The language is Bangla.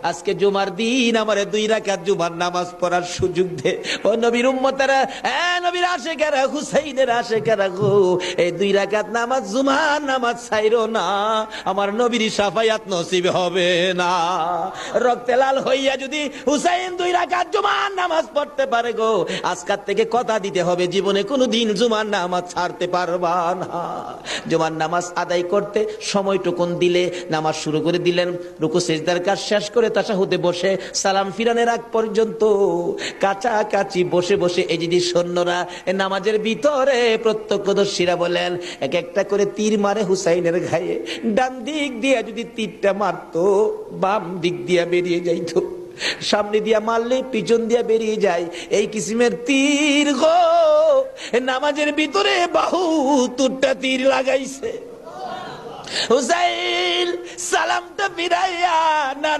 আজকে জুমার দিন আমারে 2 রাকাত জুমার নামাজ পড়ার সুযোগ দে। ও নবীর উম্মতেরা, নবীর আশিকেরা, হুসাইনের আশিকেরা গো, এই 2 রাকাত নামাজ জুমার নামাজ ছাইরো না, আমার নবীর শাফায়াত নসিব হবে না। রক্তে লাল হইয়া যদি হুসাইন 2 রাকাত জুমার নামাজ পড়তে পারে গো, আজকাল থেকে কথা দিতে হবে জীবনে কোনোদিন জুমার নামাজ ছাড়তে পারবা না। জুমার নামাজ আদায় করতে সময়টুকুন দিলে নামাজ শুরু করে দিলেন, রুকু সিজদার কাজ শেষ করে তাশাহুদে বসে সালাম ফিরানের আগ পর্যন্ত কাছাকাছি বসে বসে এই যে সৈন্যরা নামাজের ভিতরে প্রত্যক্ষদর্শীরা বলেন এক একটা করে তীর মারে হুসাইনের গায়ে। ডান দিক দিয়ে যদি তীরটা মারতো, বাম দিক দিয়ে বেরিয়ে যাইতো, সামনে দিয়া মারলে পিছন দিয়া বেরিয়ে যায়, এই কিসিমের তীর গো। নামাজের ভিতরে বাহু তুরটা তীর লাগাইছে। হুসাইন সালামটা ফিরাইয়া না